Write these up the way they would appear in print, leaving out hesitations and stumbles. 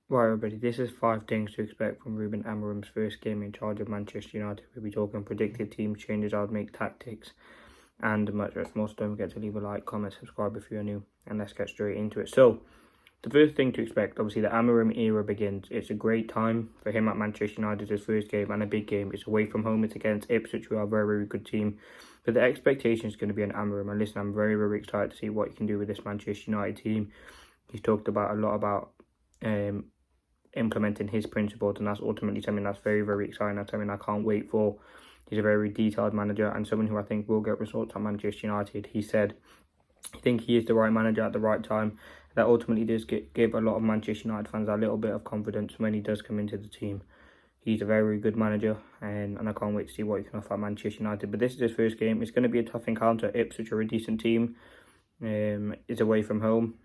Right, everybody, this is 5 things to expect from Ruben Amorim's first game in charge of Manchester United. We'll be talking predicted team changes, I'd make tactics, and much more. So don't forget to leave a like, comment, subscribe if you're new, and let's get straight into it. So, the first thing to expect, obviously, the Amorim era begins. It's a great time for him at Manchester United, his first game, and a big game. It's away from home, it's against Ipswich, who are a very, very good team. But the expectation is going to be an Amorim, and listen, I'm very, very excited to see what he can do with this Manchester United team. He's talked about a lot about implementing his principles, and that's ultimately something that's very, very exciting. That's something I can't wait for. He's a very detailed manager and someone who I think will get results at Manchester United. He said I think he is the right manager at the right time. That ultimately does give a lot of Manchester United fans a little bit of confidence when he does come into the team. He's a very good manager, and I can't wait to see what he can offer at Manchester United. But this is his first game. It's going to be a tough encounter. Ipswich are a decent team. It's away from home.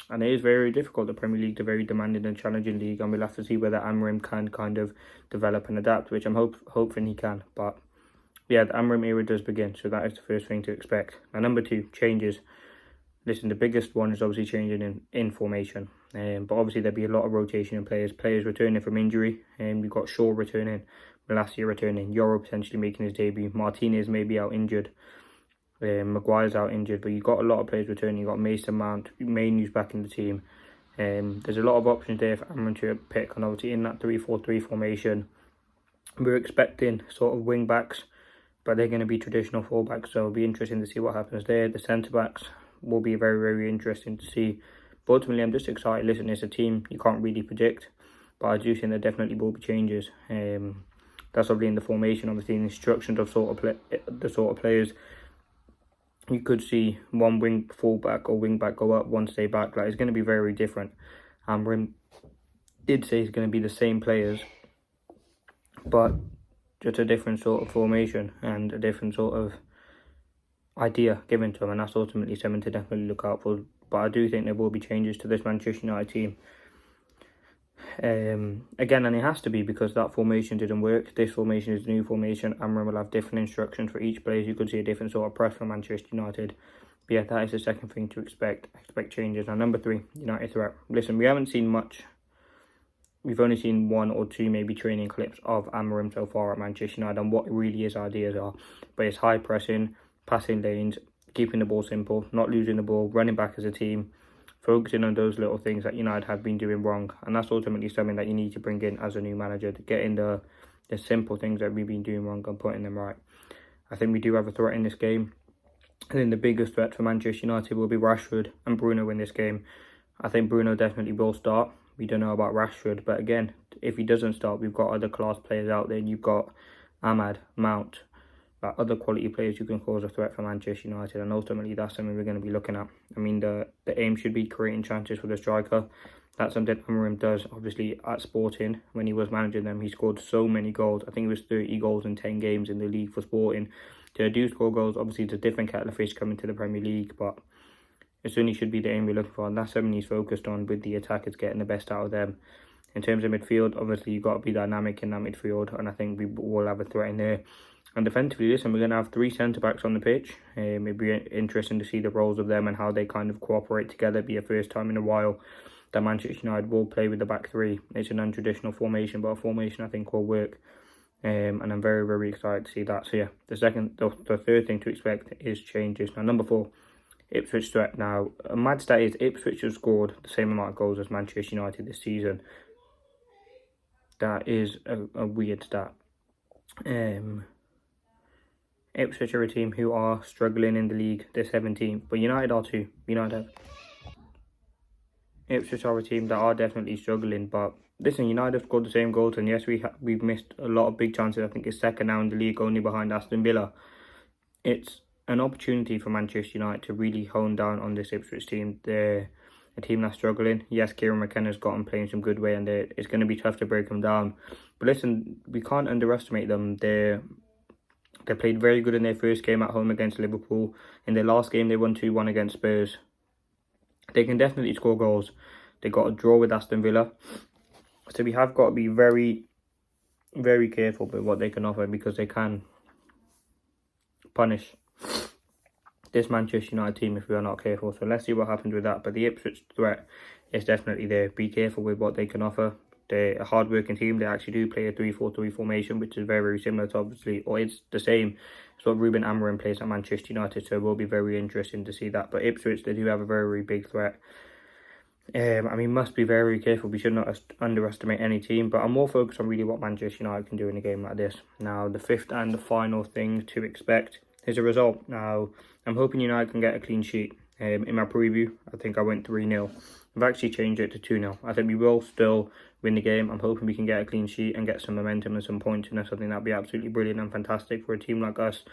And it is very difficult. The Premier League is a very demanding and challenging league, and we'll have to see whether AMORIM can kind of develop and adapt, which I'm hoping he can. But yeah, the AMORIM era does begin, so that is the first thing to expect. Now, number 2, changes. Listen, the biggest one is obviously changing in formation. But obviously there'll be a lot of rotation in players returning from injury. We've got Shaw returning, Malacia returning, Yoro potentially making his debut, Martinez may be out injured. Maguire's out injured, but you've got a lot of players returning. You've got Mason Mount, Mainoo's back in the team. There's a lot of options there for Amron to pick, and obviously in that 3-4-3 formation, we're expecting sort of wing backs, but they're going to be traditional fullbacks, so it'll be interesting to see what happens there. The centre backs will be very, very interesting to see. But ultimately, I'm just excited. Listen, it's a team you can't really predict, but I do think there definitely will be changes. That's obviously in the formation, obviously in the instructions of the sort of players. You could see one wing fullback or wing back go up, one stay back. Like, it's going to be very different. Amorim did say it's going to be the same players, but just a different sort of formation and a different sort of idea given to him, and that's ultimately something to definitely look out for. But I do think there will be changes to this Manchester United team. Again, and it has to be because that formation didn't work. This formation is a new formation. Amorim will have different instructions for each player. You could see a different sort of press from Manchester United. But yeah, that is the second thing to expect. Expect changes. Now, number 3, United threat. Listen, we haven't seen much. We've only seen 1 or 2 maybe training clips of Amorim so far at Manchester United and what really his ideas are. But it's high pressing, passing lanes, keeping the ball simple, not losing the ball, running back as a team, focusing on those little things that United have been doing wrong. And that's ultimately something that you need to bring in as a new manager, to get in the simple things that we've been doing wrong and putting them right. I think we do have a threat in this game. I think the biggest threat for Manchester United will be Rashford and Bruno in this game. I think Bruno definitely will start. We don't know about Rashford, but again, if he doesn't start, we've got other class players out there. You've got Ahmad, Mount, other quality players who can cause a threat for Manchester United, and ultimately that's something we're going to be looking at. I mean, the aim should be creating chances for the striker. That's something Amorim does. Obviously, at Sporting, when he was managing them, he scored so many goals. I think it was 30 goals in 10 games in the league for Sporting. They do score goals. Obviously, it's a different kettle of fish coming to the Premier League, but it certainly should be the aim we're looking for, and that's something he's focused on with the attackers, getting the best out of them. In terms of midfield, obviously, you've got to be dynamic in that midfield, and I think we will have a threat in there. And defensively, listen, we're going to have 3 centre-backs on the pitch. It'd be interesting to see the roles of them and how they kind of cooperate together. It'd be a first time in a while that Manchester United will play with the back 3. It's an untraditional formation, but a formation I think will work. And I'm very, very excited to see that. So yeah, the third thing to expect is changes. Now, number 4, Ipswich threat. Now, a mad stat is Ipswich have scored the same amount of goals as Manchester United this season. That is a weird stat. Ipswich are a team who are struggling in the league. They're 17th, but United are too. Ipswich are a team that are definitely struggling, but listen, United have scored the same goals, and yes, we've missed a lot of big chances. I think it's second now in the league, only behind Aston Villa. It's an opportunity for Manchester United to really hone down on this Ipswich team. They're a team that's struggling. Yes, Kieran McKenna's got them playing some good way, and it's going to be tough to break them down. But listen, we can't underestimate them. They played very good in their first game at home against Liverpool. In their last game, they won 2-1 against Spurs. They can definitely score goals. They got a draw with Aston Villa. So we have got to be very, very careful with what they can offer, because they can punish this Manchester United team if we are not careful. So let's see what happens with that. But the Ipswich threat is definitely there. Be careful with what they can offer. They're a hard-working team. They actually do play a 3-4-3 formation, which is very, very similar to, obviously, or it's the same as what RUBEN AMORIM plays at Manchester United. So it will be very interesting to see that. But Ipswich, they do have a very, very big threat. I mean, must be very careful. We should not underestimate any team. But I'm more focused on really what Manchester United can do in a game like this. Now, the fifth and the final thing to expect is a result. Now, I'm hoping United can get a clean sheet. In my preview, I think I went 3-0. I've actually changed it to 2-0. I think we will still win the game. I'm hoping we can get a clean sheet and get some momentum and some points in us. I think that'd be absolutely brilliant and fantastic for a team like us.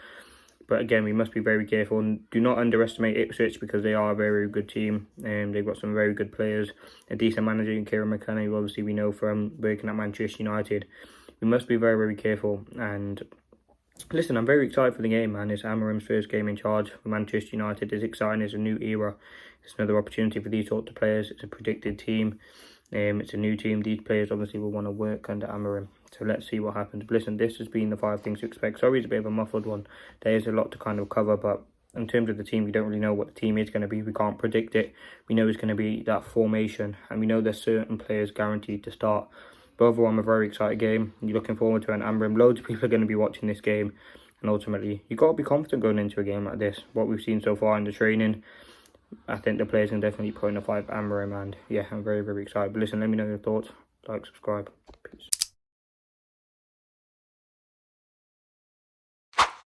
But again, we must be very careful and do not underestimate Ipswich because they are a very good team. They've got some very good players, a decent manager in Kieran McKenna, who obviously we know from working at Manchester United. We must be very, very careful. And listen, I'm very excited for the game, man. It's Amorim's first game in charge for Manchester United. It's exciting. It's a new era. It's another opportunity for these sorts of players. It's a predicted team. It's a new team. These players obviously will want to work under Amorim. So let's see what happens. But listen, this has been the 5 things to expect. Sorry, it's a bit of a muffled one. There is a lot to kind of cover, but in terms of the team, we don't really know what the team is going to be. We can't predict it. We know it's going to be that formation, and we know there's certain players guaranteed to start. But overall, I'm a very excited game. You're looking forward to an Amorim. Loads of people are going to be watching this game, and ultimately, you've got to be confident going into a game like this. What we've seen so far in the training, I think the players can definitely put in a 5 Amorim, and yeah, I'm very, very excited. But listen, let me know your thoughts. Like, subscribe. Peace.